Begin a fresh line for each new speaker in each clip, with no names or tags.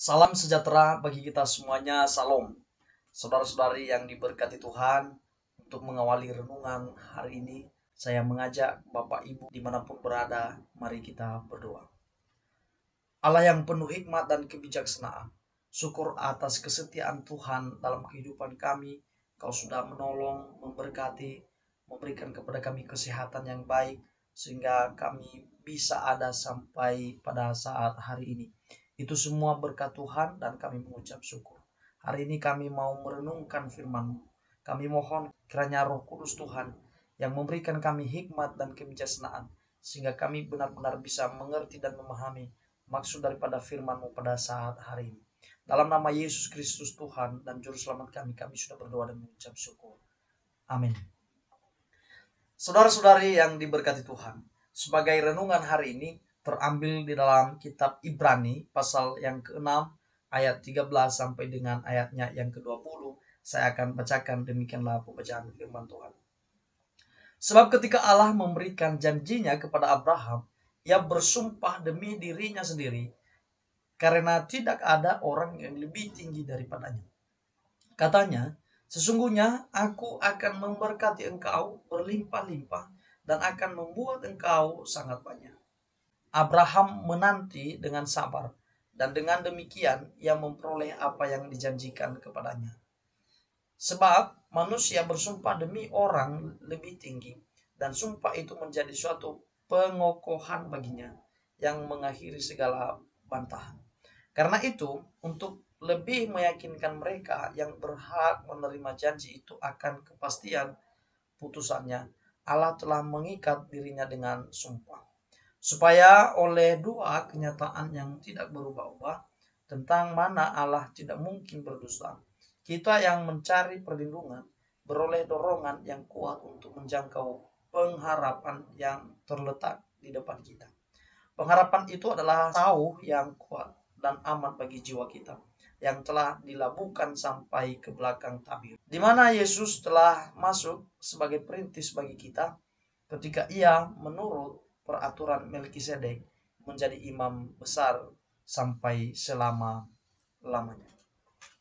Salam sejahtera bagi kita semuanya, salam. Saudara-saudari yang diberkati Tuhan, untuk mengawali renungan hari ini, saya mengajak Bapak Ibu dimanapun berada, mari kita berdoa. Allah yang penuh hikmat dan kebijaksanaan, syukur atas kesetiaan Tuhan dalam kehidupan kami. Kau sudah menolong, memberkati, memberikan kepada kami kesehatan yang baik, sehingga kami bisa ada sampai pada saat hari ini. Itu semua berkat Tuhan dan kami mengucap syukur. Hari ini kami mau merenungkan firman-Mu. Kami mohon kiranya Roh Kudus Tuhan yang memberikan kami hikmat dan kebijaksanaan, sehingga kami benar-benar bisa mengerti dan memahami maksud daripada firman-Mu pada saat hari ini. Dalam nama Yesus Kristus Tuhan dan Juru Selamat kami sudah berdoa dan mengucap syukur. Amin. Saudara-saudari yang diberkati Tuhan, sebagai renungan hari ini terambil di dalam kitab Ibrani pasal yang ke-6 ayat 13 sampai dengan ayatnya yang ke-20. Saya akan bacakan, demikianlah pembacaan firman Tuhan. Sebab ketika Allah memberikan janjinya kepada Abraham, ia bersumpah demi dirinya sendiri, karena tidak ada orang yang lebih tinggi daripadanya. Katanya, sesungguhnya aku akan memberkati engkau berlimpah-limpah dan akan membuat engkau sangat banyak. Abraham menanti dengan sabar, dan dengan demikian ia memperoleh apa yang dijanjikan kepadanya. Sebab manusia bersumpah demi orang lebih tinggi, dan sumpah itu menjadi suatu pengokohan baginya yang mengakhiri segala bantahan. Karena itu, untuk lebih meyakinkan mereka yang berhak menerima janji itu akan kepastian putusannya, Allah telah mengikat dirinya dengan sumpah, supaya oleh dua kenyataan yang tidak berubah-ubah tentang mana Allah tidak mungkin berdusta, kita yang mencari perlindungan beroleh dorongan yang kuat untuk menjangkau pengharapan yang terletak di depan kita. Pengharapan itu adalah tahu yang kuat dan aman bagi jiwa kita, yang telah dilabuhkan sampai ke belakang tabir, di mana Yesus telah masuk sebagai perintis bagi kita ketika ia menurut peraturan Melkisedek menjadi imam besar sampai selama-lamanya.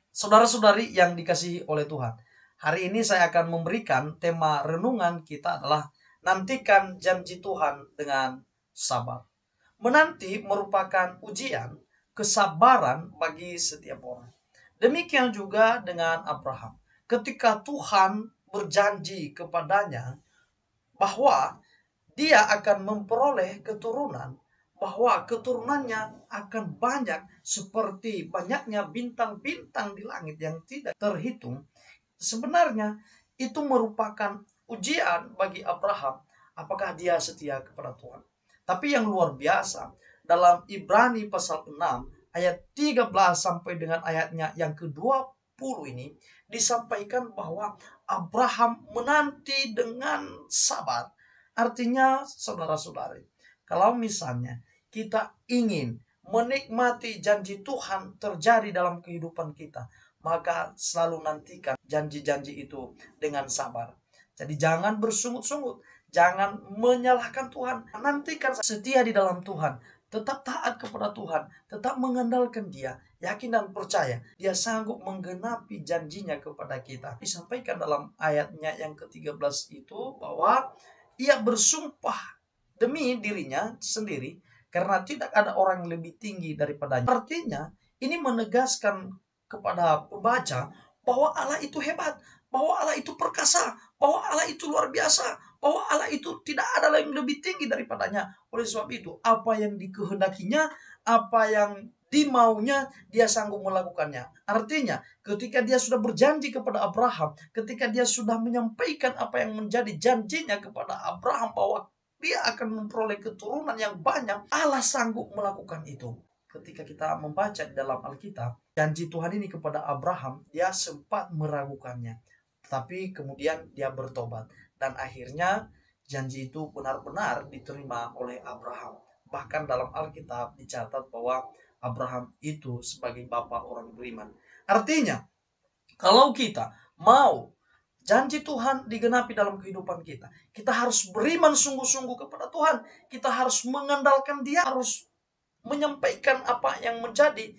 Saudara-saudari yang dikasihi oleh Tuhan, hari ini saya akan memberikan tema renungan kita adalah nantikan janji Tuhan dengan sabar. Menanti merupakan ujian kesabaran bagi setiap orang. Demikian juga dengan Abraham. Ketika Tuhan berjanji kepadanya bahwa dia akan memperoleh keturunan, bahwa keturunannya akan banyak seperti banyaknya bintang-bintang di langit yang tidak terhitung. Sebenarnya itu merupakan ujian bagi Abraham, apakah dia setia kepada Tuhan. Tapi yang luar biasa, dalam Ibrani pasal 6 ayat 13 sampai dengan ayatnya yang ke-20 ini disampaikan bahwa Abraham menanti dengan sabar. Artinya, saudara-saudari, kalau misalnya kita ingin menikmati janji Tuhan terjadi dalam kehidupan kita, maka selalu nantikan janji-janji itu dengan sabar. Jadi jangan bersungut-sungut, jangan menyalahkan Tuhan, nantikan setia di dalam Tuhan, tetap taat kepada Tuhan, tetap mengandalkan Dia, yakin dan percaya Dia sanggup menggenapi janjinya kepada kita. Disampaikan dalam ayatnya yang ke-13 itu bahwa ia bersumpah demi dirinya sendiri karena tidak ada orang yang lebih tinggi daripadanya. Artinya ini menegaskan kepada pembaca bahwa Allah itu hebat, bahwa Allah itu perkasa, bahwa Allah itu luar biasa, bahwa Allah itu tidak ada yang lebih tinggi daripadanya. Oleh sebab itu, apa yang dikehendakinya, apa yang dimaunya, dia sanggup melakukannya. Artinya, ketika dia sudah berjanji kepada Abraham, ketika dia sudah menyampaikan apa yang menjadi janjinya kepada Abraham bahwa dia akan memperoleh keturunan yang banyak, Allah sanggup melakukan itu. Ketika kita membaca di dalam Alkitab, janji Tuhan ini kepada Abraham, dia sempat meragukannya. Tapi kemudian dia bertobat. Dan akhirnya janji itu benar-benar diterima oleh Abraham. Bahkan dalam Alkitab dicatat bahwa Abraham itu sebagai bapa orang beriman. Artinya, kalau kita mau janji Tuhan digenapi dalam kehidupan kita, kita harus beriman sungguh-sungguh kepada Tuhan. Kita harus mengandalkan Dia, harus menyampaikan apa yang menjadi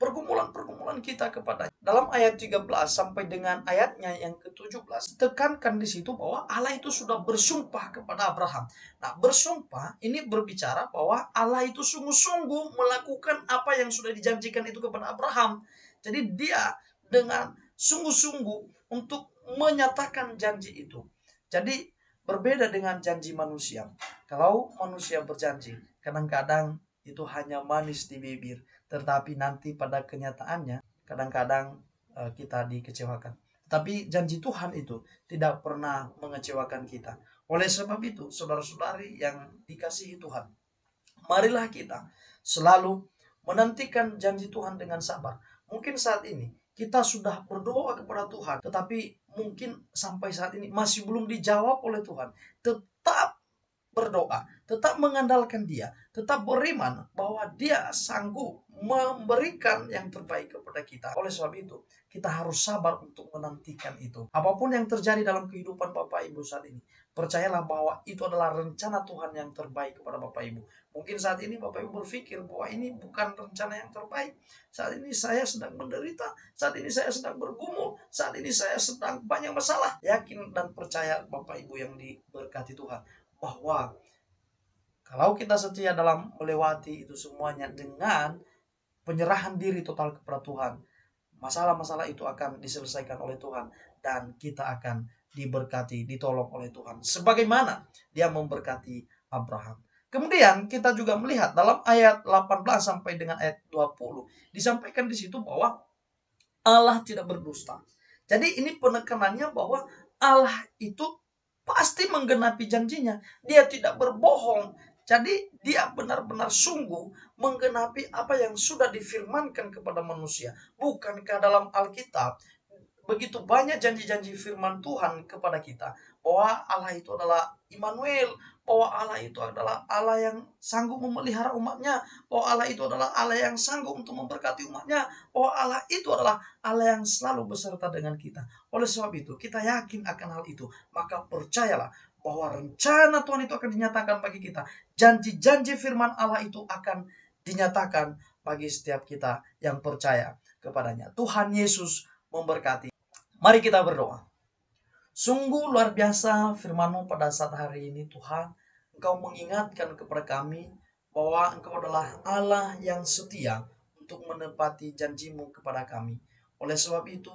pergumulan-pergumulan kita kepada. Dalam ayat 13 sampai dengan ayatnya yang ke-17, tekankan di situ bahwa Allah itu sudah bersumpah kepada Abraham. Nah, bersumpah ini berbicara bahwa Allah itu sungguh-sungguh melakukan apa yang sudah dijanjikan itu kepada Abraham. Jadi dia dengan sungguh-sungguh untuk menyatakan janji itu. Jadi berbeda dengan janji manusia. Kalau manusia berjanji, kadang-kadang itu hanya manis di bibir, tetapi nanti pada kenyataannya kadang-kadang kita dikecewakan. Tapi janji Tuhan itu tidak pernah mengecewakan kita. Oleh sebab itu, saudara-saudari yang dikasihi Tuhan, marilah kita selalu menantikan janji Tuhan dengan sabar. Mungkin saat ini kita sudah berdoa kepada Tuhan, tetapi mungkin sampai saat ini masih belum dijawab oleh Tuhan. Tetap berdoa, tetap mengandalkan Dia, tetap beriman bahwa Dia sanggup memberikan yang terbaik kepada kita. Oleh sebab itu, kita harus sabar untuk menantikan itu. Apapun yang terjadi dalam kehidupan Bapak Ibu saat ini, percayalah bahwa itu adalah rencana Tuhan yang terbaik kepada Bapak Ibu. Mungkin saat ini Bapak Ibu berpikir bahwa ini bukan rencana yang terbaik. Saat ini saya sedang menderita, saat ini saya sedang bergumul, saat ini saya sedang banyak masalah. Yakin dan percaya Bapak Ibu yang diberkati Tuhan, bahwa kalau kita setia dalam melewati itu semuanya dengan penyerahan diri total kepada Tuhan, masalah-masalah itu akan diselesaikan oleh Tuhan dan kita akan diberkati, ditolong oleh Tuhan sebagaimana Dia memberkati Abraham. Kemudian kita juga melihat dalam ayat 18 sampai dengan ayat 20 disampaikan di situ bahwa Allah tidak berdusta. Jadi ini penekanannya bahwa Allah itu pasti menggenapi janjinya. Dia tidak berbohong. Jadi dia benar-benar sungguh menggenapi apa yang sudah difirmankan kepada manusia. Bukankah dalam Alkitab begitu banyak janji-janji firman Tuhan kepada kita bahwa Allah itu adalah Immanuel, bahwa Allah itu adalah Allah yang sanggup memelihara umatnya, bahwa Allah itu adalah Allah yang sanggup untuk memberkati umatnya, bahwa Allah itu adalah Allah yang selalu beserta dengan kita. Oleh sebab itu kita yakin akan hal itu, maka percayalah bahwa rencana Tuhan itu akan dinyatakan bagi kita. Janji-janji firman Allah itu akan dinyatakan bagi setiap kita yang percaya kepadanya. Tuhan Yesus memberkati. Mari kita berdoa. Sungguh luar biasa firman-Mu pada saat hari ini Tuhan. Engkau mengingatkan kepada kami bahwa Engkau adalah Allah yang setia untuk menepati janji-Mu kepada kami. Oleh sebab itu,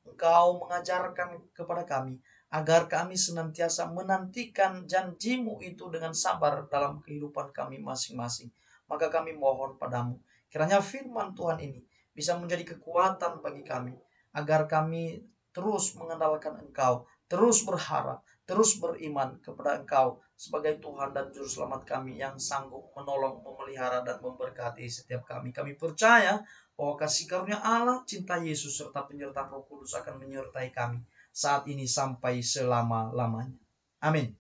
Engkau mengajarkan kepada kami agar kami senantiasa menantikan janji-Mu itu dengan sabar dalam kehidupan kami masing-masing. Maka kami mohon padamu, kiranya firman Tuhan ini bisa menjadi kekuatan bagi kami, agar kami terus mengandalkan Engkau, terus berharap, terus beriman kepada Engkau sebagai Tuhan dan Juru Selamat kami yang sanggup menolong, memelihara, dan memberkati setiap kami. Kami percaya bahwa kasih karunia Allah, cinta Yesus, serta penyertaan Roh Kudus akan menyertai kami saat ini sampai selama-lamanya. Amin.